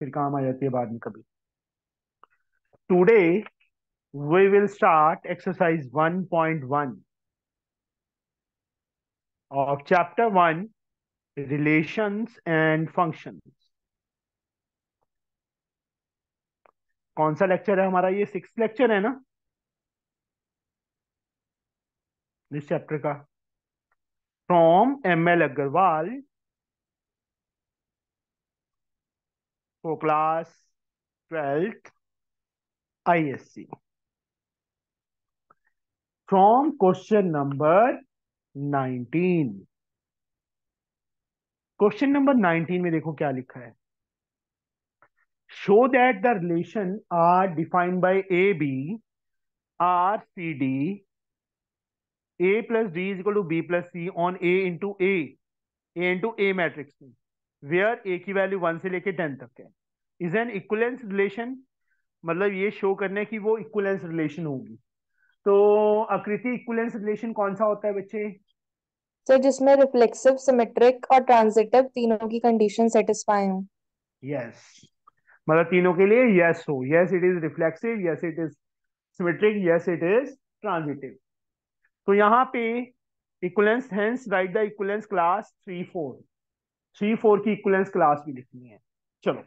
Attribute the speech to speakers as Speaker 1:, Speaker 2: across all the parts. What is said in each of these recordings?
Speaker 1: फिर काम आ जाती है बाद में कभी। Today we will start exercise 1.1 of chapter 1, relations and functions. कौन सा लेक्चर है हमारा? ये 6th लेक्चर है ना इस चैप्टर का। From ML Agarwal for class 12th ISC, from question number 19। Question number 19 में देखो क्या लिखा है। Show that the relation are defined by AB R C D, A plus D is equal to B plus C on A into A matrix में, where A की value 1 से लेके 10 तक है, इज एन इक्विवेलेंस रिलेशन। मतलब ये show करने की वो इक्विवेलेंस रिलेशन होगी। तो आकृति, इक्विवेलेंस रिलेशन कौन सा होता है बच्चे?
Speaker 2: सर जिसमें रिफ्लेक्सिव, सिमेट्रिक और ट्रांजिटिव तीनों की कंडीशन सेटिस्फाई हो।
Speaker 1: यस, मतलब तीनों के लिए यस हो। Yes it is reflexive, yes it is symmetric, yes it is transitive. तो यहाँ पे equivalence, hence right the equivalence class 3 4। 3 4 की इक्विवेलेंस क्लास भी लिखनी है। चलो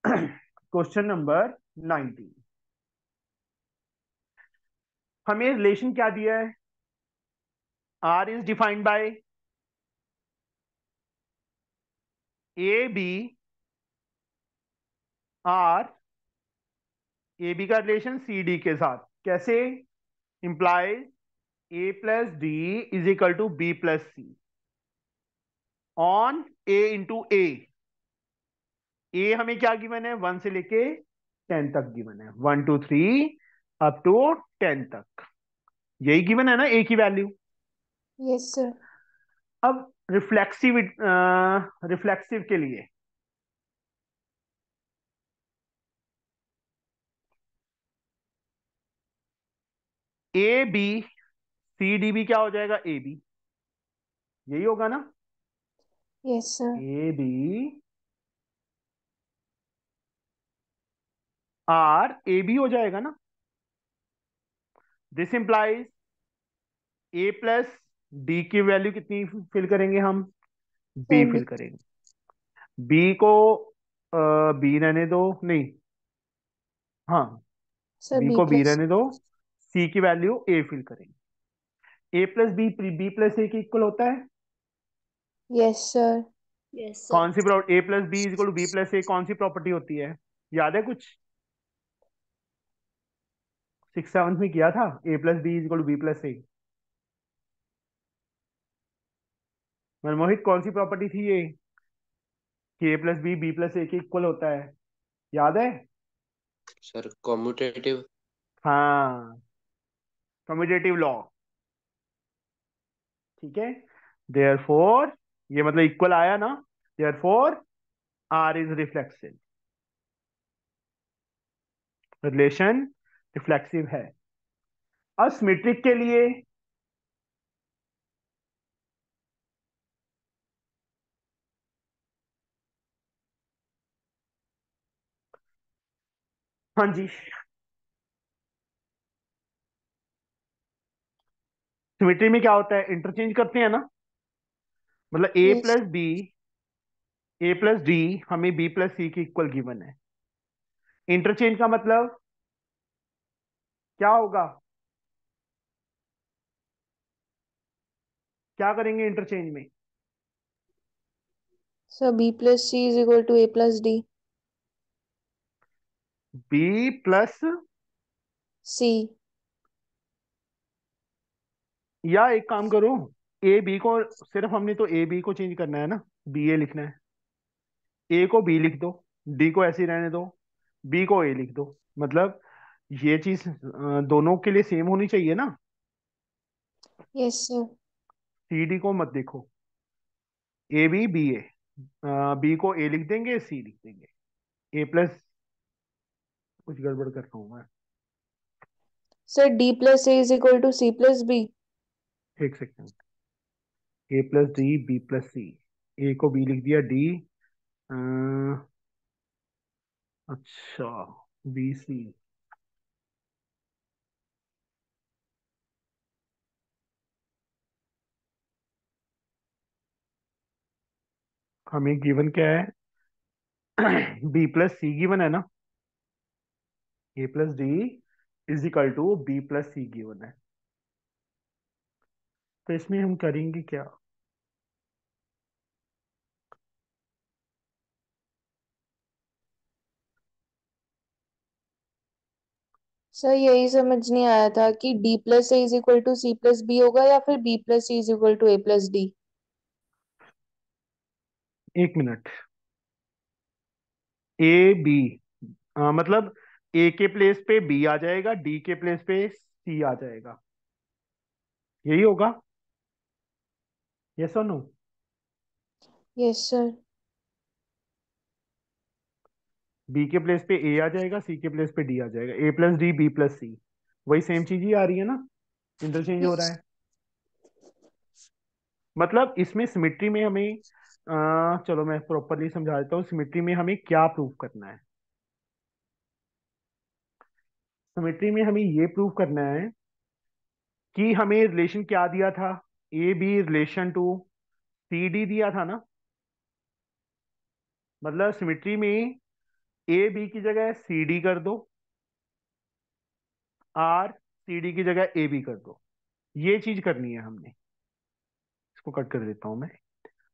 Speaker 1: क्वेश्चन नंबर 19, हमें रिलेशन क्या दिया है? R is defined by A B R, A B का रिलेशन सी डी के साथ कैसे? Implies A plus D is equal to B plus C on A into A. A हमें क्या गिवन है? 1 से लेके 10 तक गिवन है, 1 2 3 अप टू 10 तक। यही गिवन है ना ए की वैल्यू।
Speaker 2: Yes sir.
Speaker 1: अब रिफ्लेक्सिव, रिफ्लेक्सिव के लिए A B C D B क्या हो जाएगा? ए बी, यही होगा ना?
Speaker 2: Yes sir.
Speaker 1: A B R A B हो जाएगा ना? This implies A plus D की वैल्यू कितनी फिल करेंगे हम? B
Speaker 2: sir
Speaker 1: fill
Speaker 2: B.
Speaker 1: करेंगे। बी को बी रहने दो, नहीं, हाँ,
Speaker 2: सर
Speaker 1: बी
Speaker 2: बी
Speaker 1: को बी
Speaker 2: प्लस।
Speaker 1: रहने दो। सी की वैल्यू ए फिल करेंगे। A plus B B plus A के इक्वल होता है।
Speaker 2: Yes sir.
Speaker 3: Yes sir.
Speaker 1: कौन सी property? A plus B is equal to B plus A, कौन सी प्रॉपर्टी होती है? याद है कुछ? 6 7 में किया था, A plus B is equal to B plus A. Manmohit, कौन सी प्रॉपर्टी थी ये कि A plus B plus A के इक्वल होता है? याद है?
Speaker 4: Sir commutative.
Speaker 1: हाँ, कम्यूटेटिव लॉ। ठीक है, देयरफॉर ये मतलब इक्वल आया ना, therefore R is reflexive, relation reflexive है। अब सिमेट्रिक के लिए हाँ जी, सिमेट्री में क्या होता है? इंटरचेंज करते हैं ना, मतलब
Speaker 2: यस
Speaker 1: ए प्लस डी हमें बी प्लस सी की इक्वल गिवन है। इंटरचेंज का मतलब क्या होगा? क्या करेंगे इंटरचेंज में?
Speaker 2: Sir B plus C is equal to A plus D.
Speaker 1: B plus,
Speaker 2: C.
Speaker 1: या एक काम करो, ए बी को, सिर्फ हमने तो ए बी को चेंज करना है ना, बी ए लिखना है। ए को बी लिख दो, डी को ऐसे ही रहने दो, बी को ए लिख दो। मतलब ये चीज दोनों के लिए सेम होनी चाहिए ना।
Speaker 2: Yes sir.
Speaker 1: सी डी को मत देखो, A B B A, B को ए लिख देंगे, सी लिख देंगे। ए प्लस, कुछ गड़बड़ कर रहा हूँ मैं,
Speaker 2: sir D plus A is equal to C plus B.
Speaker 1: एक second. A plus D B plus C, A को बी लिख दिया, डी अच्छा, बी सी। हमें गिवन क्या है? बी प्लस सी गिवन है ना, A plus D is equal to B plus C given है। तो इसमें हम करेंगे क्या?
Speaker 2: सर यही समझ नहीं आया था कि D plus A is equal to C plus B होगा या फिर B plus C is equal to A plus D.
Speaker 1: एक मिनट। ए बी, मतलब ए के प्लेस पे बी आ जाएगा, डी के प्लेस पे सी आ जाएगा, यही होगा। यस और नो?
Speaker 2: Yes sir.
Speaker 1: बी के प्लेस पे ए आ जाएगा, सी के प्लेस पे डी आ जाएगा, ए प्लस डी बी प्लस सी, वही सेम चीज ही आ रही है ना, इंटरचेंज हो रहा है। मतलब इसमें सिमिट्री में हमें चलो मैं प्रॉपरली समझा देता हूँ, सिमिट्री में हमें क्या प्रूव करना है। सिमिट्री में हमें ये प्रूव करना है कि हमें रिलेशन क्या दिया था, A B relation to C D दिया था ना। मतलब सिमिट्री में ए बी की जगह सी डी कर दो, आर सी डी की जगह ए बी कर दो, ये चीज करनी है हमने। इसको कट कर देता हूं मैं।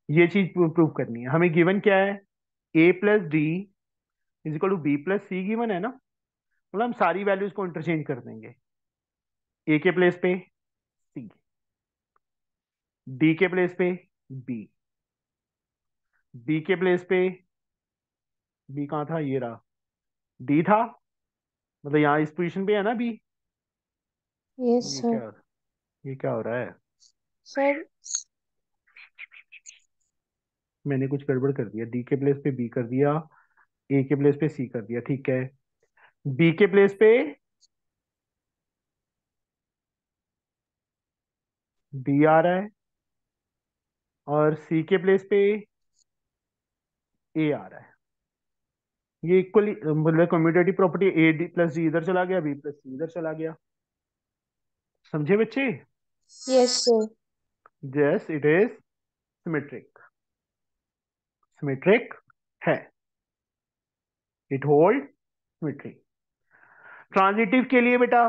Speaker 1: ये चीज प्रूव करनी है हमें। गिवन क्या है? A plus D is equal to B plus C given है ना। मतलब हम सारी वैल्यूज को इंटरचेंज कर देंगे। ए के प्लेस पे सी, डी के प्लेस पे बी, बी के प्लेस पे बी कहाँ था, ये रहा, डी था। मतलब यहाँ इस पोजीशन पे है ना बी।
Speaker 2: यस
Speaker 1: ये
Speaker 2: सर।
Speaker 1: क्या, ये क्या हो रहा है?
Speaker 2: सर
Speaker 1: मैंने कुछ गड़बड़ कर दिया, डी के प्लेस पे बी कर दिया, ए के प्लेस पे सी कर दिया, ठीक है। बी के प्लेस पे बी आ रहा है और सी के प्लेस पे ए आ रहा है। ये इक्वली मतलब commutative property, A D plus D इधर चला गया, बी प्लस सी इधर चला गया। समझे बच्चे?
Speaker 2: Yes sir.
Speaker 1: Yes it is symmetric. Symmetric है, इट होल्ड सिमेट्री। ट्रांजिटिव के लिए बेटा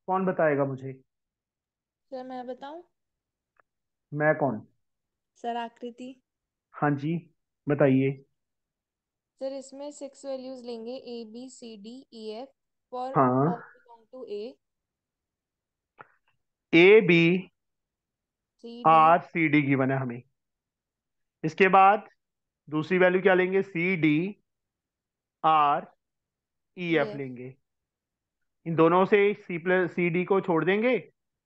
Speaker 1: कौन बताएगा मुझे?
Speaker 2: सर मैं बताऊं।
Speaker 1: मैं कौन?
Speaker 2: सर आकृति।
Speaker 1: हाँ जी, बताइए।
Speaker 2: सर इसमें 6 वैल्यूज लेंगे A B C D E F for all
Speaker 1: हाँ,
Speaker 2: belong to A
Speaker 1: A B
Speaker 2: C D
Speaker 1: R C D given है हमें। इसके बाद दूसरी वैल्यू क्या लेंगे? C D R E
Speaker 2: E
Speaker 1: F
Speaker 2: F
Speaker 1: लेंगे। इन दोनों से सी प्लस सी डी को छोड़ देंगे,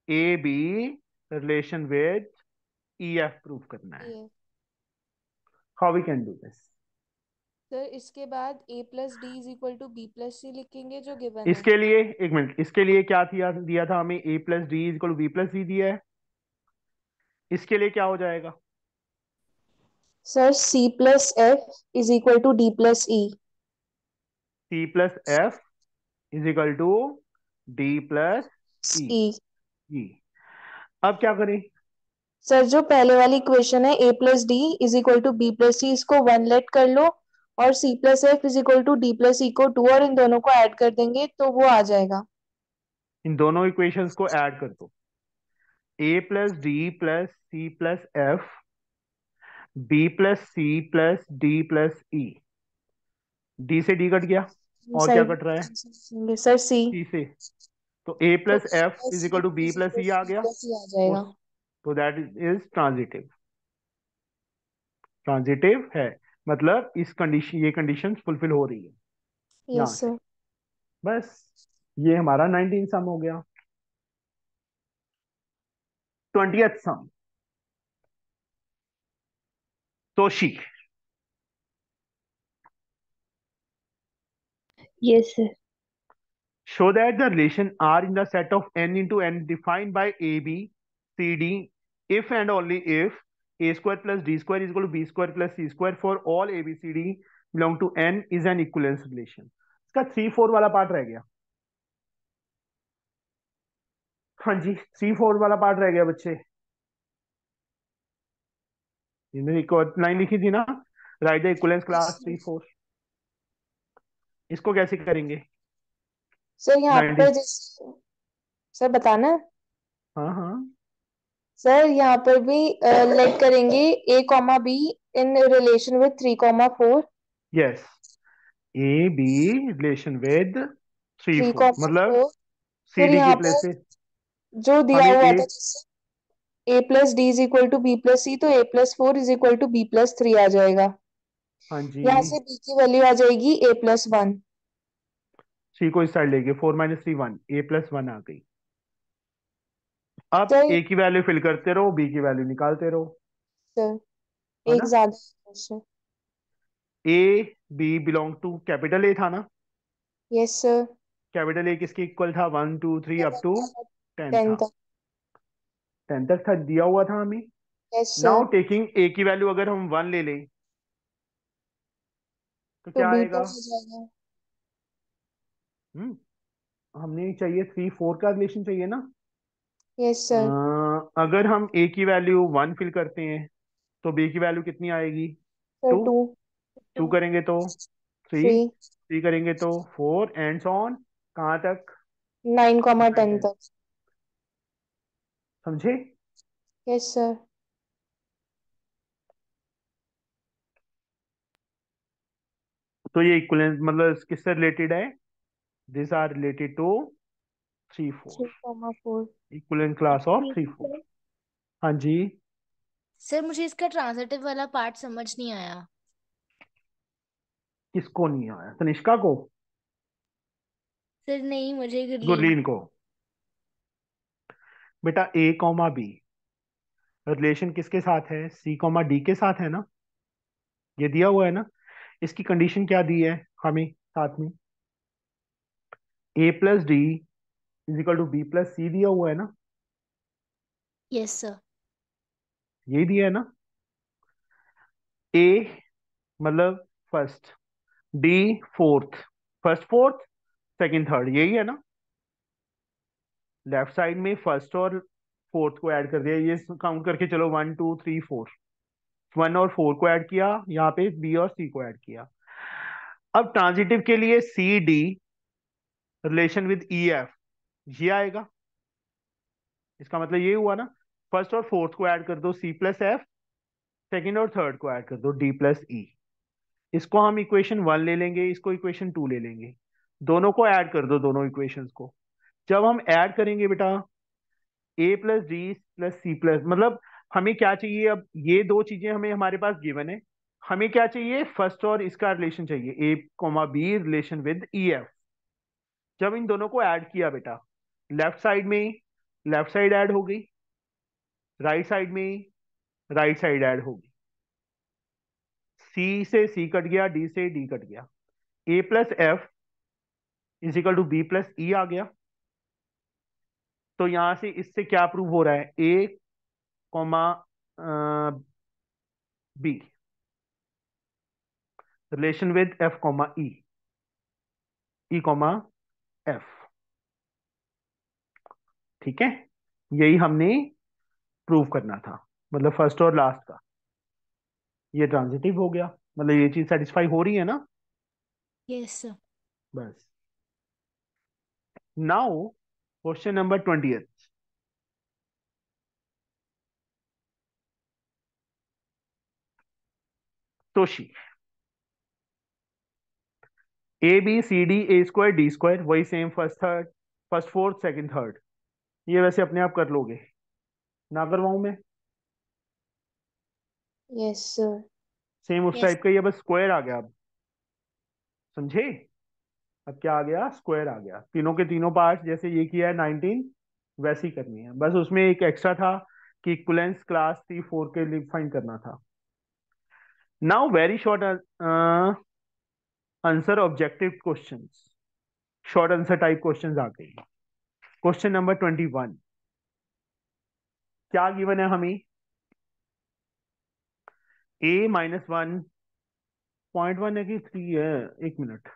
Speaker 1: A B relation with E F prove करना
Speaker 2: ई
Speaker 1: है।
Speaker 2: F.
Speaker 1: How we can do this?
Speaker 2: Sir इसके बाद A plus D is equal to B plus C लिखेंगे जो गिवन है।
Speaker 1: इसके लिए एक मिनट, इसके लिए क्या दिया था हमें? A plus D is equal to B plus C दिया है। इसके लिए क्या हो जाएगा?
Speaker 2: Sir C plus F is equal to D plus E.
Speaker 1: C plus F is equal to D plus E.
Speaker 2: E.
Speaker 1: E. अब क्या करें?
Speaker 2: सर जो पहले वाली इक्वेशन है A plus D is equal to B plus C, इसको one लेट कर लो और C plus F is equal to D plus ई को टू, और इन दोनों को ऐड कर देंगे तो वो आ जाएगा।
Speaker 1: इन दोनों इक्वेशंस को ऐड कर दो। A plus D plus C plus F, B plus C plus D plus E. D से डी कट गया, और क्या
Speaker 2: साइड
Speaker 1: कट रहा है?
Speaker 2: सर सी।
Speaker 1: सी से। तो ए
Speaker 2: तो
Speaker 1: plus F is equal to B
Speaker 2: is
Speaker 1: plus
Speaker 2: equal
Speaker 1: C
Speaker 2: to
Speaker 1: आ
Speaker 2: बी
Speaker 1: गया।
Speaker 2: प्लस सी आ जाएगा।
Speaker 1: उस तो दैट इज ट्रांजिटिव। ट्रांजिटिव है, मतलब इस कंडीशन, ये कंडीशन फुलफिल हो रही है
Speaker 2: यस
Speaker 1: यहां से।
Speaker 2: सर।
Speaker 1: बस ये हमारा 19 सम हो गया। 20th sum. Toshi,
Speaker 2: yes sir.
Speaker 1: show that the relation R in the set of n into n defined by A, B, C, D if and only if a square plus d square is equal to b square plus c square for all a b c d belong to n is an equivalence relation। इसका 3-4 वाला part रह गया। हाँ जी, 3-4 वाला part रह गया बच्चे। इन्होंने एक और लाइन लिखी थी ना, राइट द इक्विवेलेंस क्लास 3-4। इसको कैसे करेंगे?
Speaker 2: सर यहाँ
Speaker 1: 90।
Speaker 2: पर जैसे सर बताना है।
Speaker 1: हाँ हाँ।
Speaker 2: सर यहाँ पर भी लेट करेंगे a comma b in relation with 3,4।
Speaker 1: Yes, A B relation with 3-4 मतलब
Speaker 2: 3,4।
Speaker 1: सी
Speaker 2: फिर
Speaker 1: डी की
Speaker 2: यहाँ
Speaker 1: प्लेस
Speaker 2: पर
Speaker 1: पे
Speaker 2: जो दिया
Speaker 1: हमें
Speaker 2: हुआ
Speaker 1: ए।
Speaker 2: था जैसे a plus D is equal to B plus C, तो a+4 is equal to b+3 आ जाएगा।
Speaker 1: हाँ जी,
Speaker 2: यहाँ से b की वैल्यू आ जाएगी a+1।
Speaker 1: सी को इस साइड लेके 4 - 3 1, a+1 आ गई। अब
Speaker 2: सर
Speaker 1: ए की वैल्यू फिल करते रहो, बी की वैल्यू निकालते रहो,
Speaker 2: सर
Speaker 1: है
Speaker 2: एक
Speaker 1: ना।
Speaker 2: ज्यादा question.
Speaker 1: A B belong to capital A था ना।
Speaker 2: Yes sir.
Speaker 1: कैपिटल ए किसके इक्वल था? 1 2 3 अप टू 10
Speaker 2: 10
Speaker 1: था।
Speaker 2: तक।
Speaker 1: 10 तक था, दिया हुआ था हमें।
Speaker 2: Yes
Speaker 1: now
Speaker 2: sir.
Speaker 1: Taking a की वैल्यू अगर हम 1 ले लें तो
Speaker 2: तो
Speaker 1: क्या
Speaker 2: बी
Speaker 1: आएगा?
Speaker 2: पर आ जाएगा।
Speaker 1: हमने चाहिए 3-4 का रिलेशन चाहिए ना।
Speaker 2: Yes sir.
Speaker 1: अगर हम ए की वैल्यू 1 फिल करते हैं तो बी की वैल्यू कितनी आएगी?
Speaker 2: सर
Speaker 1: 2।
Speaker 2: 2।
Speaker 1: 2 करेंगे तो 3।
Speaker 2: 3।
Speaker 1: 3 करेंगे तो 4 एंड सो ऑन। कहाँ तक?
Speaker 2: 9,10
Speaker 1: 9 10।
Speaker 2: तक।
Speaker 1: समझे?
Speaker 2: Yes sir.
Speaker 1: तो ये इक्विवेलेंस मतलब किससे रिलेटेड है? This are related to 3-4,
Speaker 2: 3,4।
Speaker 1: Equivalent class of 3-4।
Speaker 3: Sir
Speaker 1: हाँ जी।
Speaker 3: मुझे इसका ट्रांजिटिव वाला पार्ट समझ नहीं आया।
Speaker 1: किसको नहीं आया? तनिष्का को?
Speaker 3: सर नहीं, मुझे गुरलीन।
Speaker 1: गुरलीन को? बेटा ए कॉमा बी रिलेशन किसके साथ है? सी कॉमा डी के साथ है ना। ये दिया हुआ है ना। इसकी कंडीशन क्या दी है हमें साथ में? A plus D is equal to B plus C दिया हुआ है ना।
Speaker 3: Yes sir.
Speaker 1: यही दिया है ना। ए मतलब first, D fourth, first fourth second third, यही है ना। लेफ्ट साइड में फर्स्ट और फोर्थ को ऐड कर दिया, ये काउंट करके चलो 1 2 3 4। 1 और 4 को ऐड किया, यहाँ पे बी और सी को ऐड किया। अब ट्रांजिटिव के लिए C D relation with E F ये आएगा। इसका मतलब ये हुआ ना, फर्स्ट और फोर्थ को ऐड कर दो सी प्लस एफ, सेकेंड और थर्ड को ऐड कर दो डी प्लस ई। इसको हम इक्वेशन 1 ले लेंगे, इसको इक्वेशन 2 ले लेंगे। दोनों को ऐड कर दो, दोनों इक्वेशंस को। जब हम ऐड करेंगे बेटा A plus D plus C plus मतलब हमें क्या चाहिए? अब ये दो चीजें हमें हमारे पास गिवन है। हमें क्या चाहिए? फर्स्ट और इसका रिलेशन चाहिए, A comma B relation with E F. जब इन दोनों को ऐड किया बेटा, लेफ्ट साइड में लेफ्ट साइड ऐड हो गई, राइट साइड में राइट साइड ऐड होगी। सी से सी कट गया, डी से डी कट गया। A plus F is equal to B plus E आ गया। तो यहां से इससे क्या प्रूव हो रहा है? A comma B relation with F comma E, E comma F. ठीक है, यही हमने प्रूव करना था, मतलब फर्स्ट और लास्ट का। ये ट्रांजिटिव हो गया, मतलब ये चीज सेटिस्फाई हो रही है ना।
Speaker 3: Yes sir.
Speaker 1: बस। Now question number 20। Toshi, A B C D A square D square वही same, first third, first fourth second third. ये वैसे अपने आप कर लोगे ना, करवाऊं मैं?
Speaker 2: Yes sir.
Speaker 1: सेम उस
Speaker 3: यस।
Speaker 1: टाइप का ही है, बस स्क्वायर आ गया अब। समझे? अब क्या आ गया? स्क्वायर आ गया। तीनों के तीनों पार्ट जैसे ये किया है 19 वैसे ही करनी है, बस उसमें एक एक्स्ट्रा था कि इक्विवेलेंस क्लास C4 के लिए फाइंड करना था। Now very short answer objective questions, short answer type questions आ गए। Question number 21। क्या गिवन है हमें? a -1.1 है कि 3 है? एक मिनट,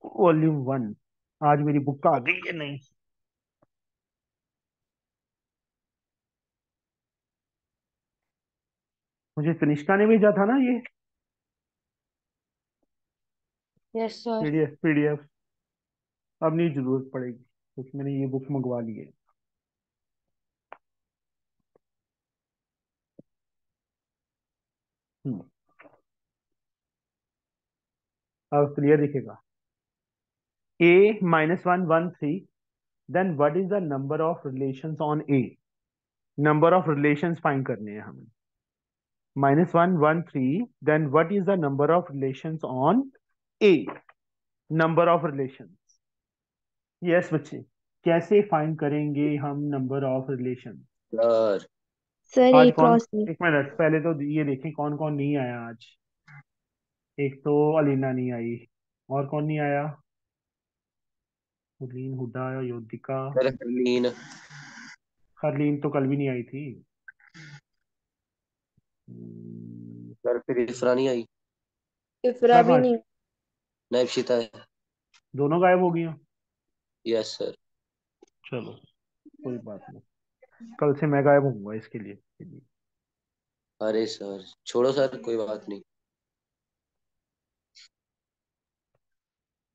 Speaker 1: वॉल्यूम 1 आज मेरी बुक आ गई है नहीं? मुझे तनिष्का ने भेजा था ना ये
Speaker 3: यस सर।
Speaker 1: पीडीएफ। अब नहीं जरूरत पड़ेगी क्योंकि मैंने ये बुक मंगवा ली है। हम्म, अब क्लियर दिखेगा। a -1 1 3, then what is the number of relations on a? Number of relations find करने हैं हमें। -1 1 3, then what is the number of relations on a? Number of relations. Yes बच्चे, कैसे फाइंड करेंगे हम number of relation?
Speaker 4: Sir
Speaker 2: sir A
Speaker 1: आज कौन,
Speaker 2: cross ए।
Speaker 1: एक मिनट पहले तो ये देखें कौन कौन नहीं आया आज। एक तो अलीना नहीं आई, और कौन नहीं आया? हुलीन, हुडा, योदिका।
Speaker 4: सर हरलीन।
Speaker 1: हरलीन तो कल भी नहीं आई थी।
Speaker 4: सर फिर इफरा नहीं आई।
Speaker 2: इफरा
Speaker 1: इफ्रा
Speaker 2: भी
Speaker 1: कहाँ?
Speaker 2: नहीं।
Speaker 4: नैपशिता है।
Speaker 1: दोनों गायब हो गई हैं।
Speaker 4: Yes sir.
Speaker 1: चलो कोई बात नहीं, कल से मैं गायब होऊंगा इसके लिए।
Speaker 4: अरे सर छोड़ो सर, कोई बात नहीं।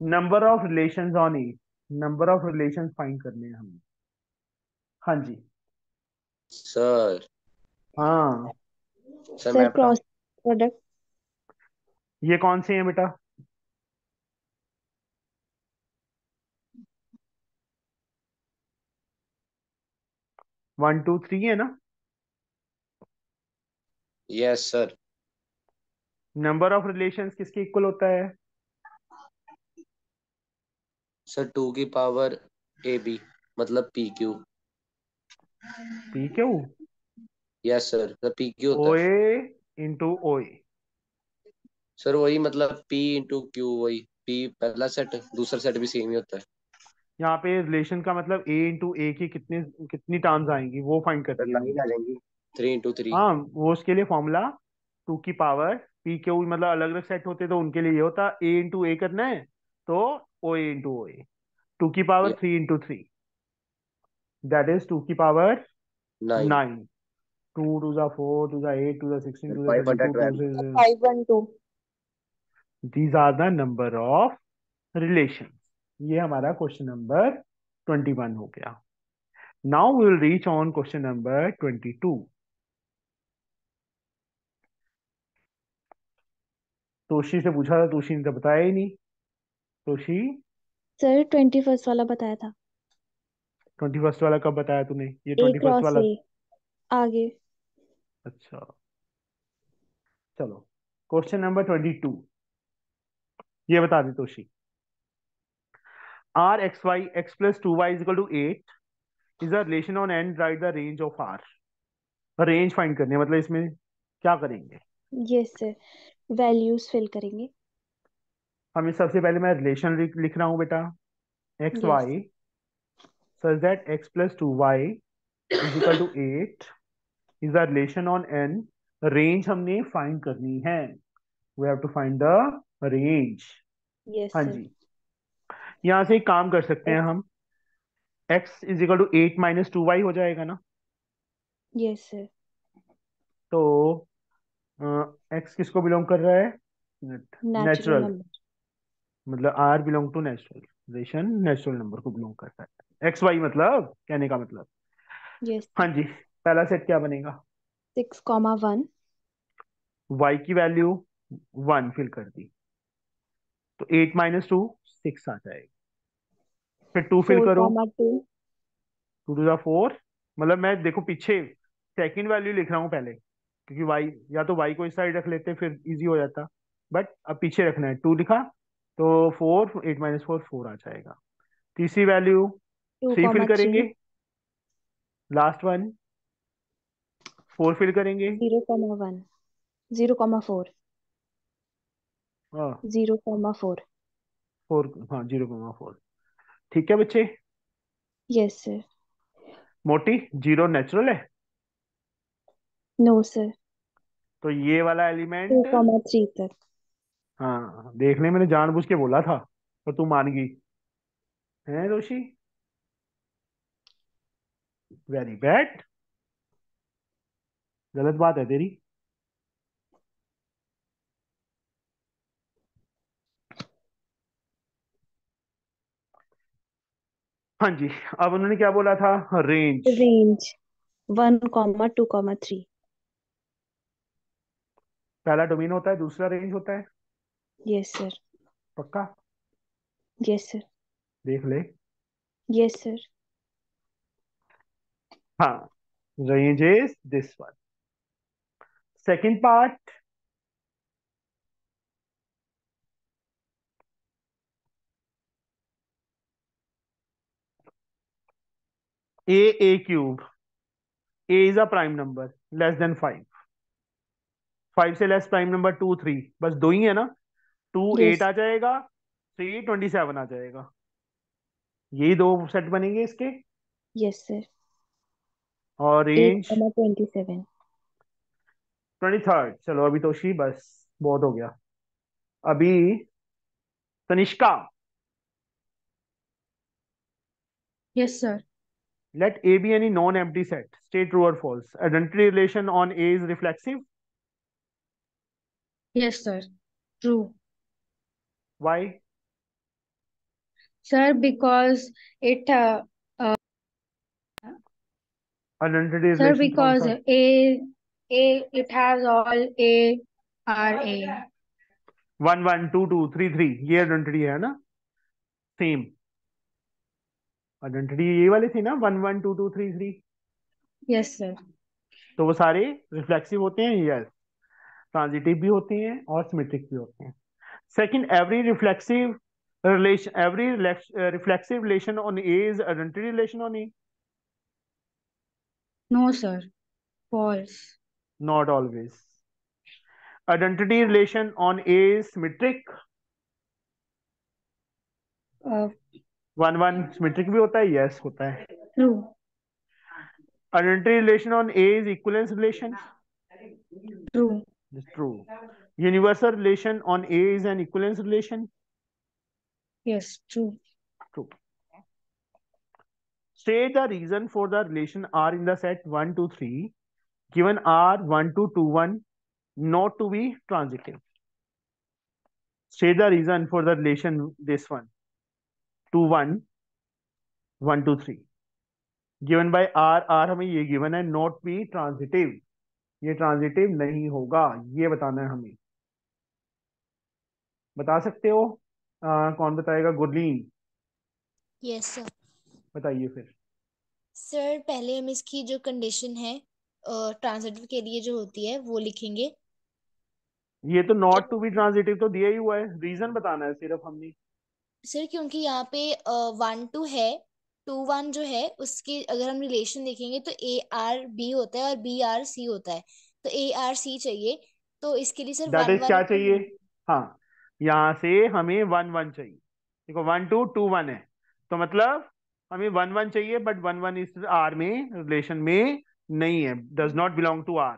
Speaker 1: Number of relations on E, number of relations find करने हैं हमें। हाँ जी।
Speaker 4: सर
Speaker 1: हाँ,
Speaker 4: सर
Speaker 2: सर
Speaker 4: मैं बताऊं।
Speaker 2: Cross product.
Speaker 1: ये कौन से हैं बेटा? 1 2 3 है ना?
Speaker 4: Yes sir.
Speaker 1: Number of relations किसके इक्वल होता है?
Speaker 4: सर 2 की पावर ए बी, मतलब P Q.
Speaker 1: P Q,
Speaker 4: yes sir, sir P Q
Speaker 1: O
Speaker 4: होता है।
Speaker 1: A into O A.
Speaker 4: Sir वही मतलब पी इंटू क्यू, वही पी पहला सेट, दूसरा सेट भी सेम ही होता है।
Speaker 1: यहाँ पे रिलेशन का मतलब ए इंटू ए की कितने कितनी टर्म्स आएंगी वो फाइंड
Speaker 4: सर
Speaker 1: करनी है हमें।
Speaker 4: 9 आ जाएंगी। 3 × 3।
Speaker 1: हाँ, वो उसके लिए फॉर्मूला 2 की पावर पी क्यू, मतलब अलग अलग सेट होते तो उनके लिए ये होता ए इंटू ए करना है तो ओ ए इंटू ओ ए। 2 की पावर 3 × 3, दैट इज 2 की पावर
Speaker 4: 9।
Speaker 1: 9। 2 2 4 2 8 16
Speaker 4: सर 5 बटा
Speaker 1: 2 32
Speaker 4: 12।
Speaker 2: 512।
Speaker 1: These are the number of relation. ये हमारा क्वेश्चन नंबर 21 हो गया। Now we will reach on question number 22। Toshi से पूछा था, तोशी ने तो बताया ही नहीं। तोशी,
Speaker 2: सर 21st वाला बताया था।
Speaker 1: 21st वाला कब बताया तूने? ये
Speaker 2: ए
Speaker 1: 21st
Speaker 2: क्रॉस
Speaker 1: वाला?
Speaker 2: ए आगे।
Speaker 1: अच्छा, चलो क्वेश्चन नंबर 22 ये बता दे Toshi. R X Y X plus 2 Y is equal to 8 is a relation on and right the range of R. Range find करनी है, मतलब इसमें क्या करेंगे?
Speaker 2: यस सर, वैल्यूज फिल करेंगे।
Speaker 1: हमें सबसे पहले मैं रिलेशन लिख रहा हूँ बेटा। X
Speaker 2: yes.
Speaker 1: Y such that x plus 2y is equal to 8 is a relation on n। Range हमने फाइंड करनी है, we have to find the range.
Speaker 2: Yes
Speaker 1: हाँ
Speaker 2: सर।
Speaker 1: जी, यहां से एक काम कर सकते हैं हम। x is equal to 8 - 2y हो जाएगा ना?
Speaker 2: Yes sir.
Speaker 1: तो x किसको बिलोंग कर रहा है?
Speaker 2: Natural
Speaker 1: natural,
Speaker 2: number.
Speaker 1: मतलब r belong to natural, relation natural number को बिलोंग करता है। एक्स वाई मतलब कहने का मतलब।
Speaker 2: यस
Speaker 1: हाँ
Speaker 2: सर।
Speaker 1: जी, पहला सेट क्या बनेगा?
Speaker 2: 6,1।
Speaker 1: y की वैल्यू 1 फिल कर दी तो 8 - 2 6 आ जाएगा। फिर 2 फिल करो,
Speaker 2: 4,2।
Speaker 1: 2 2 4, मतलब मैं देखो पीछे सेकंड वैल्यू लिख रहा हूँ पहले, क्योंकि y या तो y को इस साइड रख लेते फिर इजी हो जाता, बट अब पीछे रखना है। 2 लिखा तो 4, 8 - 4 4 आ जाएगा। तीसरी value
Speaker 2: two
Speaker 1: 3 fill
Speaker 2: comma three
Speaker 1: करेंगे, लास्ट वन 4 फिल करेंगे।
Speaker 2: 0,1। 0,4।
Speaker 1: हाँ
Speaker 2: 0,4।
Speaker 1: 4, हाँ 0,4। ठीक है बच्चे,
Speaker 2: यस सर।
Speaker 1: मोटी जीरो नेचुरल है।
Speaker 2: नो सर,
Speaker 1: तो ये वाला
Speaker 2: 2,
Speaker 1: एलिमेंट,
Speaker 2: 3 तक।
Speaker 1: हाँ देख ले, मैंने जानबूझ के बोला था पर तू मान गई है रोशी। वेरी बैड, गलत बात है तेरी। हाँ जी, अब उन्होंने क्या बोला था? रेंज।
Speaker 2: रेंज 1, 2, 3।
Speaker 1: पहला डोमेन होता है, दूसरा रेंज होता है।
Speaker 2: Yes sir.
Speaker 1: पक्का?
Speaker 2: Yes sir.
Speaker 1: देख ले।
Speaker 2: Yes sir.
Speaker 1: हाँ, range is this one. Second part, A cube, A is a prime number less than 5, 5 से लेस प्राइम नंबर 2 3, बस दो ही है ना। 2 8
Speaker 2: यस।
Speaker 1: आ जाएगा, 3 27 आ जाएगा। यही दो सेट बनेंगे इसके।
Speaker 2: Yes sir.
Speaker 1: और
Speaker 2: 8,
Speaker 1: रेंज
Speaker 2: 27।
Speaker 1: 23rd। चलो अभी तोशी, बस बहुत हो गया। अभी Tanishka,
Speaker 5: Yes, sir.
Speaker 1: let A be any non-empty set. State true or false. Identity relation on A is reflexive.
Speaker 5: Yes, sir. True.
Speaker 1: Why?
Speaker 5: Sir, because it
Speaker 1: Identity
Speaker 5: sir,
Speaker 1: relation कौन
Speaker 5: because
Speaker 1: सा?
Speaker 5: it has all A R A.
Speaker 1: 1 1 2 2 3 3, ये identity है ना, same identity ये वाली थी ना, 1 1 2 2 3 3।
Speaker 5: Yes, sir.
Speaker 1: तो वो सारे रिफ्लेक्सिव होते हैं, यस। ट्रांजिटिव भी होते हैं और सिमेट्रिक भी होते हैं। Second, every reflexive relation on A is identity relation on A.
Speaker 5: No, sir. False.
Speaker 1: Not always. Identity relation on A is symmetric.
Speaker 5: Uh,
Speaker 1: 1 1 symmetric भी होता है, यस होता है।
Speaker 5: True.
Speaker 1: Identity relation on A is equivalence relation.
Speaker 5: True.
Speaker 1: It's true. Universal relation on A is an equivalence relation.
Speaker 5: Yes, true.
Speaker 1: True. State the reason for the relation R in the set 1 2 3 given R 1 2 2 1 not to be transitive. State the reason for the relation this one 2 1 1 2 3 given by R, R हमें ये given है, not be transitive, ये transitive नहीं होगा, ये बताना है हमें। बता सकते हो? कौन बताएगा? Gurleen,
Speaker 3: yes sir.
Speaker 1: बताइए फिर।
Speaker 3: सर पहले हम इसकी जो कंडीशन है ट्रांजिटिव के लिए जो होती है वो लिखेंगे।
Speaker 1: ये तो नॉट टू
Speaker 3: जब
Speaker 1: बी ट्रांजिटिव तो दिया ही हुआ है, रीजन बताना है सिर्फ हमने।
Speaker 3: सर क्योंकि यहाँ पे 1 2 है, 2 1 जो है उसके अगर हम रिलेशन देखेंगे तो ए आर बी होता है और बी आर सी होता है, तो ए आर सी चाहिए। तो इसके लिए सर
Speaker 1: दैट
Speaker 3: 1
Speaker 1: इज
Speaker 3: 1
Speaker 1: क्या चाहिए? हाँ, यहाँ से हमें 1 1 चाहिए। देखो 1 2 2 1 है, तो मतलब हमें 1 1 चाहिए, बट 1 1 इस आर में रिलेशन में नहीं है, does not belong to R,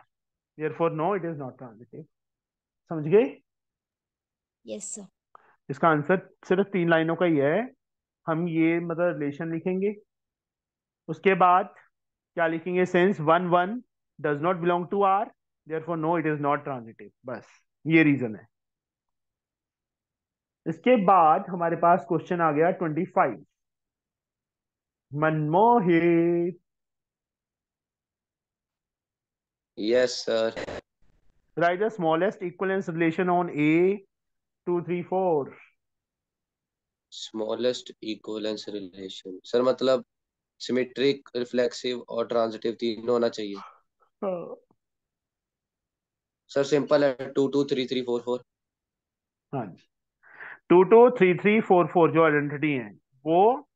Speaker 1: therefore no it is not transitive. समझ गए?
Speaker 3: Yes sir.
Speaker 1: इसका आंसर सिर्फ 3 लाइनों का ही है। हम ये मतलब रिलेशन लिखेंगे, उसके बाद क्या लिखेंगे? Since 1 1 does not belong to R, therefore no it is not transitive, बस ये रीजन है। इसके बाद हमारे पास क्वेश्चन आ गया 25। Manmohit,
Speaker 4: yes sir.
Speaker 1: Right the smallest equivalence relation on A 2 3 4।
Speaker 4: Smallest equivalence relation sir मतलब सिमेट्रिक, रिफ्लेक्सिव और ट्रांजिटिव तीनों होना चाहिए। सर सिंपल है, 2 2 3 3 4 4।
Speaker 1: हाँ जी, 2 2 3 3 4 4 जो आइडेंटिटी है वो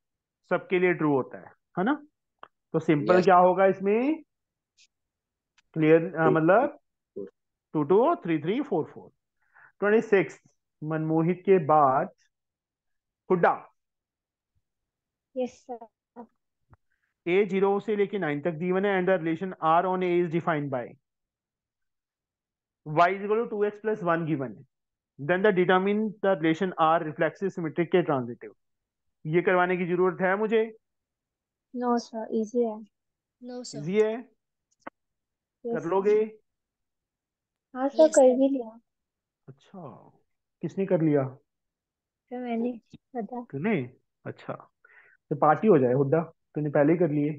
Speaker 1: सबके लिए ट्रू होता है ना? तो सिंपल
Speaker 4: यस।
Speaker 1: क्या होगा इसमें? क्लियर,
Speaker 4: 2
Speaker 1: मतलब 2 2 3 3 4 4। 26 मनमोहित के बाद हुड्डा।
Speaker 2: Yes sir.
Speaker 1: ए 0 से लेके 9 तक गिवन है, and the relation R on A is defined by. y is equal to 2x plus 1 given है, then the determine the relation r reflexive symmetric के transitive। ये करवाने की जरूरत है मुझे?
Speaker 5: नो सर, इजी है।
Speaker 3: No sir.
Speaker 1: इजी है, कर
Speaker 5: यस
Speaker 1: लोगे?
Speaker 5: हाँ सर,
Speaker 3: यस
Speaker 5: कर
Speaker 3: सर।
Speaker 5: भी लिया।
Speaker 1: अच्छा, किसने कर लिया?
Speaker 5: सर मैंने पता।
Speaker 1: तूने? अच्छा, तो पार्टी हो जाए हुड्डा, तूने पहले ही कर लिए।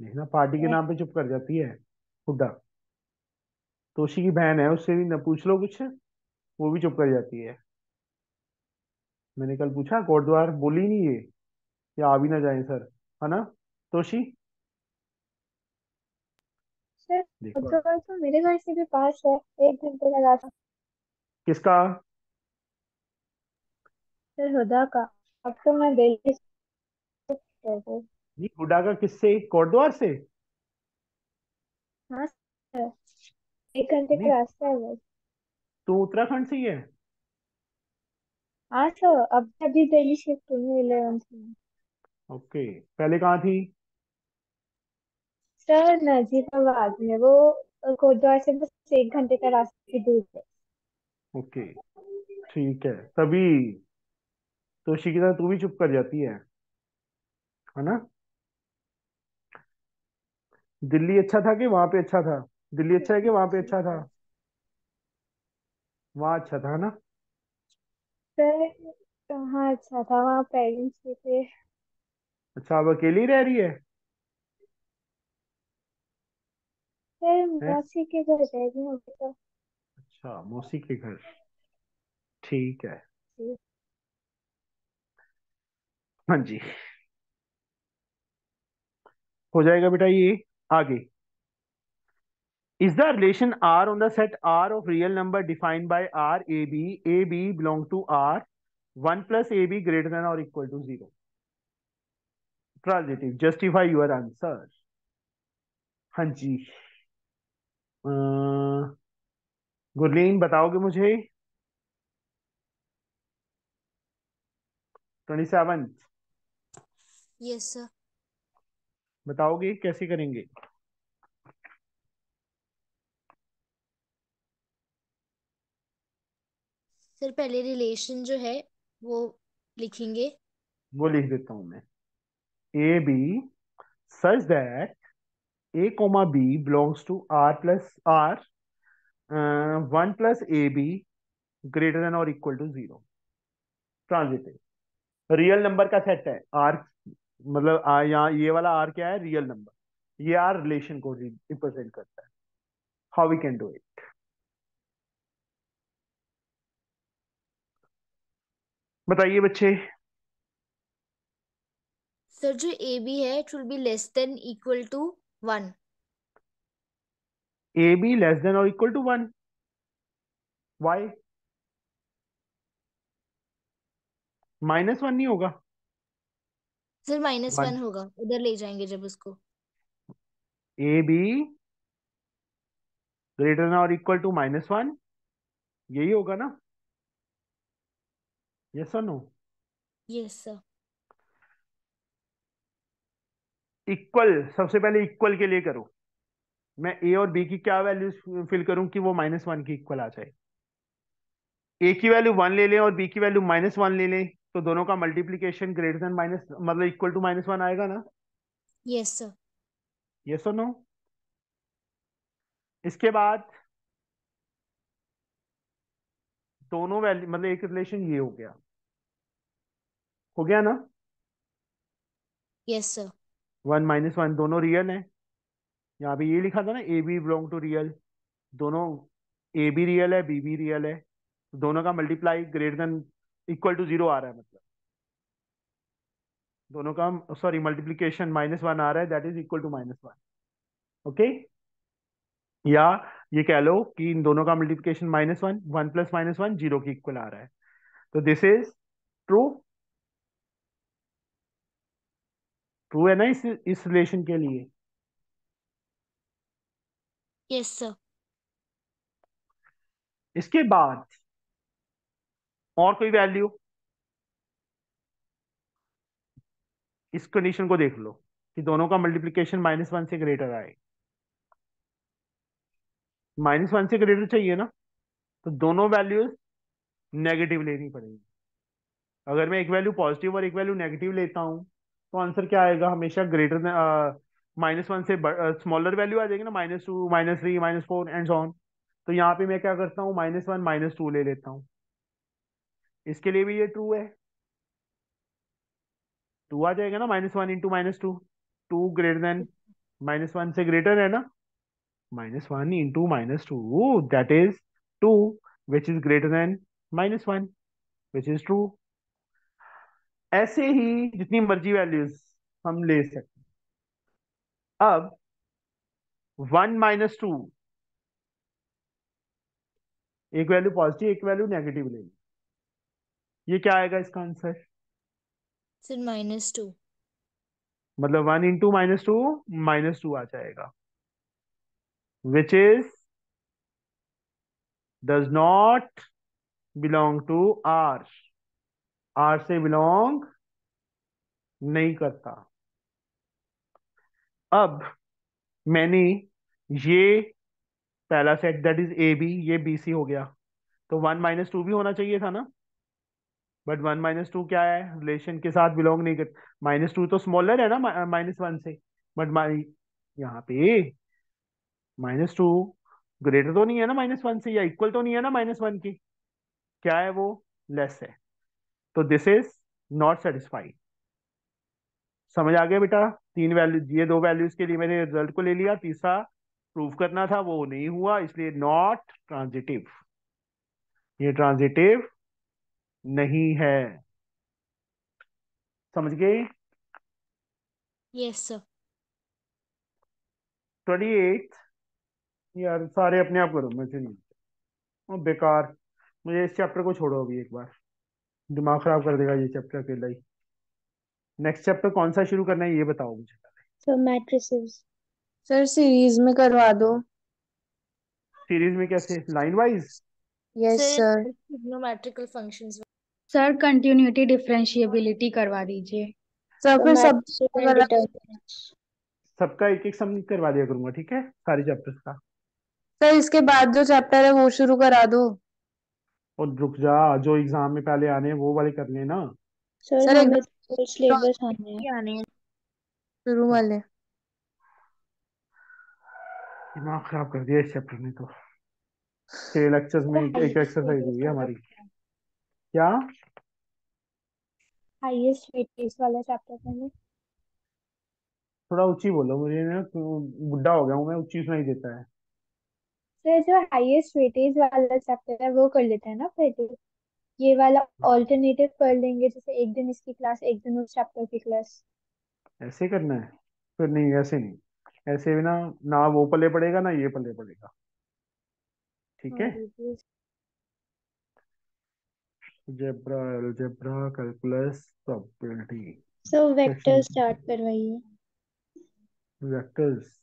Speaker 1: देखना पार्टी के नाम पे चुप कर जाती है हुड्डा। तोशी की बहन है, उससे भी न पूछ लो कुछ, वो भी चुप कर जाती है। मैंने कल पूछा कोटद्वार, बोली नहीं ये कि आ भी ना जाए सर, है ना तोशी?
Speaker 5: सर
Speaker 1: देखो
Speaker 5: उधर तो मेरे घर से भी पास है, 1 घंटे का रास्ता।
Speaker 1: किसका?
Speaker 5: सर हुदा का। अब तो मैं दिल्ली से हूँ।
Speaker 1: ये हुड्डा का किससे, कोटद्वार से?
Speaker 5: हाँ सर, 1 घंटे
Speaker 1: नहीं,
Speaker 5: का रास्ता है बस।
Speaker 1: तू उत्तराखंड से ही है?
Speaker 5: हाँ सर, अब अभी दिल्ली शिफ्ट हुई 11th में।
Speaker 1: ओके, पहले कहाँ थी?
Speaker 5: सर नजीबाबाद में, वो कोटद्वार से बस 1 घंटे का रास्ता की दूर है।
Speaker 1: ओके, ठीक है, तभी तोशी की तरह तू भी चुप कर जाती है ना? दिल्ली अच्छा था कि वहां पे अच्छा था? दिल्ली अच्छा है कि वहां पे अच्छा था? वहां अच्छा था ना?
Speaker 5: सर हाँ अच्छा था, वहाँ पेरेंट्स भी थे।
Speaker 1: अच्छा, अब अकेली ही रह रही
Speaker 5: सर
Speaker 1: है?
Speaker 5: मौसी के घर रह रही हूँ अभी तो।
Speaker 1: अच्छा, मौसी के घर, ठीक है।
Speaker 5: जी।
Speaker 1: हाँ जी, हो जाएगा बेटा ये। आगे, is the relation R on the set R of real number defined by R A B belong to R 1 plus A B greater than or equal to 0? Transitive, justify your answer। हाँ जी, गुरलीन बताओगे मुझे? 27
Speaker 3: yes sir.
Speaker 1: बताओगे कैसे करेंगे?
Speaker 3: Sir पहले relation जो है वो लिखेंगे।
Speaker 1: वो लिख देता हूं मैं, A B such that A comma B belongs to R plus R 1 plus A B greater than और equal to 0। Transitive, real number का सेट है आर, मतलब यहाँ ये वाला आर क्या है? Real number. ये आर रिलेशन को रिप्रेजेंट करता है। How we can do it? बताइए बच्चे।
Speaker 3: सर जो ए बी है it will be less than equal to 1।
Speaker 1: A B less then और इक्वल टू 1, वाई? -1 नहीं होगा?
Speaker 3: सर माइनस
Speaker 1: 1,
Speaker 3: वन होगा, उधर ले जाएंगे जब उसको।
Speaker 1: ए बी ग्रेटर देन और इक्वल टू -1, यही होगा ना? यस और नो?
Speaker 3: Yes sir.
Speaker 1: इक्वल, सबसे पहले इक्वल के लिए करो। मैं ए और बी की क्या वैल्यू फिल करूं कि वो -1 की इक्वल आ जाए? ए की वैल्यू 1 ले लें और बी की वैल्यू -1 ले लें, तो दोनों का मल्टीप्लीकेशन ग्रेटर देन माइनस मतलब इक्वल टू -1 आएगा ना?
Speaker 3: Yes sir.
Speaker 1: यस और नो? इसके बाद दोनों वैल्यू मतलब एक रिलेशन ये हो गया ना?
Speaker 3: Yes sir.
Speaker 1: 1 - 1 दोनों रियल हैं। यहाँ पे ये लिखा था ना, A B belong to real. दोनों, ए भी रियल है, बी भी रियल है, दोनों का multiply greater than equal to 0 आ रहा है, मतलब दोनों का, सॉरी, मल्टीप्लीकेशन -1 आ रहा है, that is equal to -1। Okay, या ये कह लो कि इन दोनों का मल्टीप्लिकेशन -1, 1 प्लस -1 0 के इक्वल आ रहा है, तो दिस इज ट्रू। ट्रू है ना इस रिलेशन के लिए?
Speaker 3: Yes sir.
Speaker 1: इसके बाद और कोई वैल्यू, इस कंडीशन को देख लो कि दोनों का मल्टीप्लिकेशन -1 से ग्रेटर आए। -1 से ग्रेटर चाहिए ना, तो दोनों वैल्यूज नेगेटिव लेनी पड़ेगी। अगर मैं एक वैल्यू पॉजिटिव और एक वैल्यू नेगेटिव लेता हूँ तो आंसर क्या आएगा, हमेशा ग्रेटर -1 से स्मॉलर वैल्यू आ जाएगी ना, -2 -3 -4 एंड सो ऑन। तो यहाँ पे मैं क्या करता हूँ, -1 -2 ले लेता हूँ। इसके लिए भी ये ट्रू है, 2 आ जाएगा ना, -1 इंटू -2, 2 ग्रेटर देन -1 से ग्रेटर है ना, -1 into -2 that is 2, which is greater than -1, which is true. ऐसे ही जितनी मर्जी वैल्यूज हम ले सकते हैं। अब 1 -2, एक वैल्यू पॉजिटिव एक वैल्यू नेगेटिव लेंगे, ये क्या आएगा इसका आंसर,
Speaker 3: सर -2।
Speaker 1: मतलब 1 इंटू -2 आ जाएगा, which is does not belong to R, R से बिलोंग नहीं करता। अब मैंने ये पहला set that is A B, ये बी सी हो गया, तो 1 -2 भी होना चाहिए था ना, बट 1 -2 क्या है, रिलेशन के साथ बिलोंग नहीं कर, -2 तो स्मॉलर है ना -1 से, बट यहाँ पे -2 ग्रेटर तो नहीं है ना -1 से, या इक्वल तो नहीं है ना -1 की, क्या है वो, लेस है। तो दिस इज नॉट सेटिस्फाइड। समझ आ गया बेटा, तीन वैल्यू, ये दो वैल्यूज के लिए मैंने रिजल्ट को ले लिया, तीसरा प्रूव करना था वो नहीं हुआ, इसलिए नॉट ट्रांजिटिव, ये ट्रांजिटिव नहीं है। समझ गए।
Speaker 3: Yes sir.
Speaker 1: 28, यार सारे अपने आप करो, मुझे नहीं, ओ बेकार, मुझे इस चैप्टर को छोड़ो अभी एक बार, दिमाग खराब कर देगा ये चैप्टर अकेला ही। नेक्स्ट चैप्टर कौन सा शुरू करना है ये बताओ मुझे।
Speaker 5: So matrices.
Speaker 2: सर सीरीज में करवा दो।
Speaker 1: सीरीज में कैसे, line wise?
Speaker 2: Yes
Speaker 3: sir
Speaker 2: sir.
Speaker 3: Trigonometrical functions.
Speaker 6: Sir continuity differentiability करवा दीजिए।
Speaker 2: सर
Speaker 5: So
Speaker 2: फिर सब
Speaker 5: matrices and
Speaker 2: अलग,
Speaker 5: determinants.
Speaker 1: सबका एक एक सम करवा दिया करूंगा, ठीक है, सारे चैप्टर्स का।
Speaker 2: सर इसके बाद जो चैप्टर है वो शुरू करा दो।
Speaker 1: और रुक जा, जो एग्जाम में पहले आने हैं वो वाले कर लेना।
Speaker 5: Sir
Speaker 2: सर
Speaker 5: हमें
Speaker 2: एकदम
Speaker 5: तो सिलेबस आने हैं।
Speaker 3: आने हैं।
Speaker 2: शुरू वाले।
Speaker 1: दिमाग खराब कर दिया इस चैप्टर ने तो, 6 लेक्चर्स में एक
Speaker 5: हाईएस्ट
Speaker 1: एक्सरसाइज
Speaker 5: वेटेज
Speaker 1: हुई है
Speaker 5: वाला
Speaker 1: हमारी। क्या?
Speaker 5: हाईएस्ट वेटेज वाला चैप्टर पहले।
Speaker 1: थोड़ा ऊंची बोलो, मुझे ना बुढ़ा हो गया हूँ मैं, ऊंची सुनाई देता है।
Speaker 5: सर जो हाईएस्ट वेटेज वाला चैप्टर है वो कर लेते हैं ना पहले, ये वाला ऑल्टरनेटिव कर लेंगे, जैसे एक दिन इसकी क्लास एक दिन उस चैप्टर की क्लास।
Speaker 1: ऐसे करना है? फिर नहीं, ऐसे नहीं, ऐसे भी ना, ना वो पल्ले पड़ेगा ना ये पल्ले पड़ेगा, ठीक
Speaker 5: हाँ
Speaker 1: है।
Speaker 5: दीजिए।
Speaker 1: Zebra, algebra, calculus, probability,
Speaker 5: so vector
Speaker 1: section,
Speaker 5: start करवाइए।
Speaker 1: वेक्टर्स।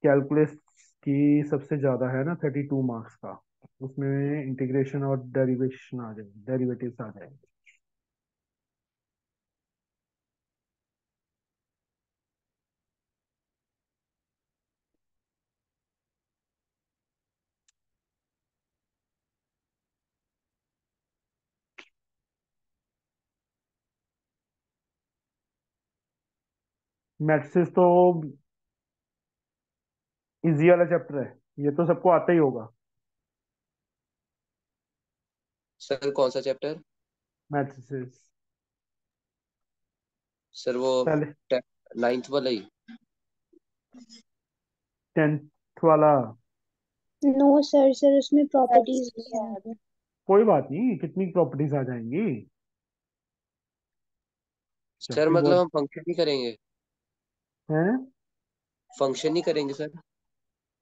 Speaker 1: कैलकुलस की सबसे ज्यादा है ना 32 मार्क्स का, उसमें इंटीग्रेशन और डेरिवेशन आ जाएंगे, डेरिवेटिव्स आ जाएंगे। मैट्रिसेस तो इजी वाला चैप्टर है, ये तो सबको आता ही होगा।
Speaker 4: सर कौन सा चैप्टर?
Speaker 1: मैट्रिसेस
Speaker 4: सर वो
Speaker 1: पहले,
Speaker 4: 9th वाला ही।
Speaker 1: 10th वाला।
Speaker 5: नो सर, सर उसमें प्रॉपर्टीज नहीं है।
Speaker 1: कोई बात नहीं, कितनी प्रॉपर्टीज आ जाएंगी, जब
Speaker 4: सर
Speaker 1: भी
Speaker 4: मतलब
Speaker 1: बोल।
Speaker 4: हम फंक्शन नहीं करेंगे?
Speaker 1: हैं?
Speaker 4: फंक्शन नहीं करेंगे सर?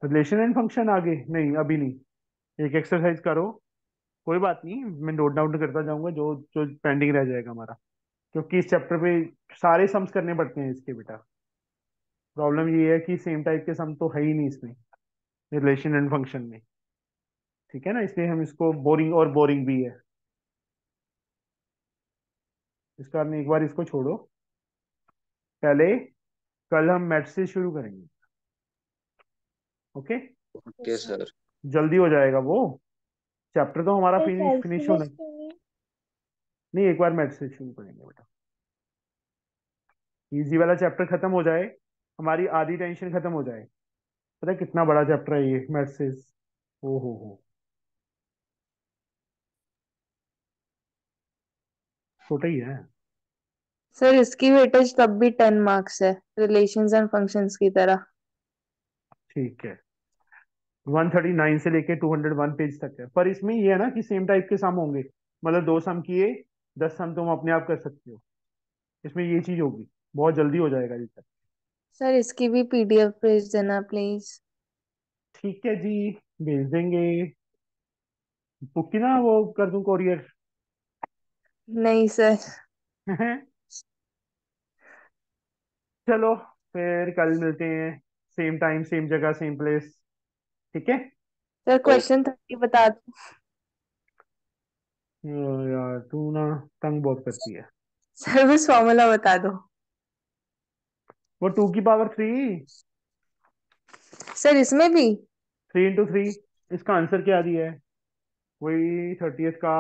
Speaker 1: रिलेशन एंड फंक्शन आगे नहीं, अभी नहीं, एक एक्सरसाइज करो, कोई बात नहीं, मैं नोट डाउन करता जाऊंगा जो जो पेंडिंग रह जाएगा हमारा, क्योंकि इस चैप्टर पे सारे सम्स करने पड़ते हैं इसके बेटा। प्रॉब्लम ये है कि सेम टाइप के सम तो है ही नहीं इसमें, रिलेशन एंड फंक्शन में, ठीक है ना, इसलिए हम इसको बोरिंग, और बोरिंग भी है, इस कारण एक बार इसको छोड़ो, पहले कल हम मैथ से शुरू करेंगे। Okay,
Speaker 4: okay sir.
Speaker 1: जल्दी हो जाएगा वो चैप्टर, तो हमारा
Speaker 5: सर
Speaker 1: फिनिश होना।
Speaker 5: कैलकुलस क्यों नहीं?
Speaker 1: नहीं, एक बार मैथ से शुरू करेंगे बेटा, इजी वाला चैप्टर खत्म हो जाए, हमारी आधी टेंशन खत्म हो जाए। पता है कितना बड़ा चैप्टर है ये मैथ्स। ओ हो, छोटा ही है।
Speaker 2: सर इसकी वेटेज तब भी 10 मार्क्स है, रिलेशंस एंड फंक्शंस की तरह।
Speaker 1: ठीक है, 139 से लेके 201 पेज तक है, पर इसमें ये है ना कि सेम टाइप के सम होंगे, मतलब 2 सम किए 10 सम तुम अपने आप कर सकते हो। इसमें ये चीज होगी, बहुत जल्दी हो जाएगा ये सब।
Speaker 2: सर इसकी भी पीडीएफ भेज देना प्लीज।
Speaker 1: ठीक है जी, भेज देंगे। बुक की ना वो कर दूं कोरियर?
Speaker 2: नहीं सर।
Speaker 1: चलो, फिर कल मिलते हैं, सेम टाइम सेम जगह सेम प्लेस। ठीक है।
Speaker 2: सर
Speaker 4: ओ
Speaker 2: क्वेश्चन 30 बता दो।
Speaker 1: यार तू ना तंग बहुत करती है।
Speaker 2: सर बस फॉर्मूला बता दो।
Speaker 1: वो 2 की पावर 3,
Speaker 2: सर इसमें भी?
Speaker 1: 3 × 3। इसका आंसर क्या दिया है? वही 30th का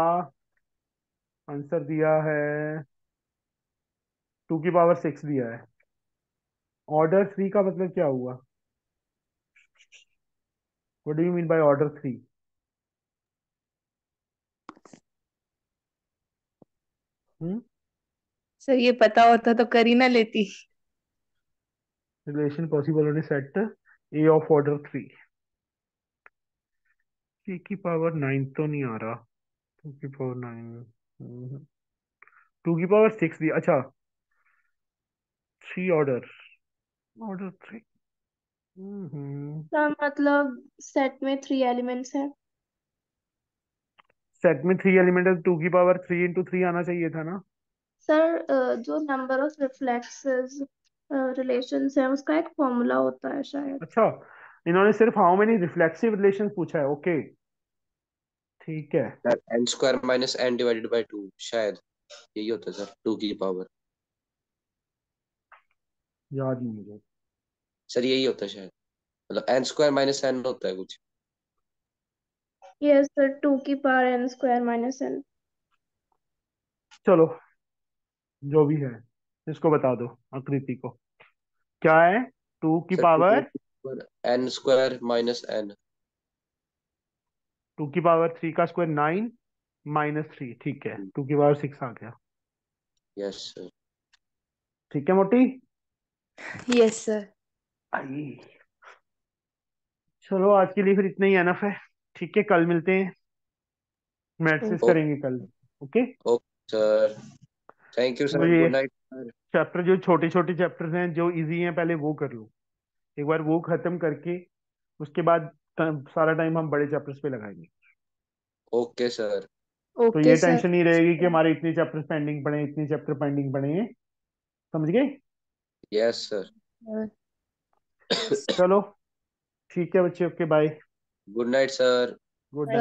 Speaker 1: आंसर दिया है, 2 की पावर 6 दिया है। ऑर्डर 3 का मतलब क्या हुआ? What do you mean by order 3? Hmm,
Speaker 2: sir ये पता होता तो कर ही ना लेती।
Speaker 1: Relation possible on set A of order 3। 3 की पावर 9 तो नहीं आ रहा। 2 की पावर 9, 2 की पावर 6 दिया, अच्छा। 3 ऑर्डर, ऑर्डर 3।
Speaker 2: सर मतलब सेट में 3 एलिमेंट्स है।
Speaker 1: सेट में 3 एलिमेंट है, 2 की पावर 3 × 3 आना चाहिए था ना।
Speaker 2: सर जो नंबर ऑफ रिफ्लेक्सेस रिलेशंस है उसका एक फॉर्मूला होता है शायद।
Speaker 1: अच्छा, इन्होंने सिर्फ हाउ मेनी रिफ्लेक्सिव रिलेशन पूछा है। ओके, ठीक है।
Speaker 4: सर n² - n/2 शायद यही होता है सर, 2 की पावर।
Speaker 1: याद नहीं मुझे।
Speaker 4: सर यही होता है शायद, मतलब n² - n होता है कुछ।
Speaker 2: यस सर 2 की पावर n² - n।
Speaker 1: चलो, जो भी है, इसको बता दो आकृति को। क्या है? टू की
Speaker 4: सर
Speaker 1: पावर
Speaker 4: n² - n।
Speaker 1: 2 की पावर 3 का स्क्वायर 9 - 3, ठीक है, 2 की पावर 6 आ गया।
Speaker 4: Yes sir.
Speaker 1: ठीक है मोटी।
Speaker 2: Yes sir.
Speaker 1: आई, चलो आज के लिए फिर इतना ही एनफ है। ठीक है, कल मिलते हैं, मैथ्स
Speaker 4: ओके
Speaker 1: करेंगे कल। Okay.
Speaker 4: Okay sir, thank you
Speaker 1: वो
Speaker 4: सर,
Speaker 1: ये
Speaker 4: गुड नाइट सर।
Speaker 1: चैप्टर, जो छोटे छोटे चैप्टर्स हैं जो इजी हैं, पहले वो कर लो। एक बार वो खत्म करके उसके बाद सारा टाइम हम बड़े चैप्टर्स पे लगाएंगे।
Speaker 4: Okay sir.
Speaker 1: तो
Speaker 2: ओके
Speaker 1: ये
Speaker 2: सर।
Speaker 1: टेंशन नहीं रहेगी कि हमारे इतने चैप्टर्स पेंडिंग पड़े हैं, इतने चैप्टर पेंडिंग पड़े हैं। समझ गए?
Speaker 4: Yes sir.
Speaker 2: यस।
Speaker 1: चलो, ठीक है बच्चे, okay bye.
Speaker 4: Good night sir.
Speaker 1: Good night.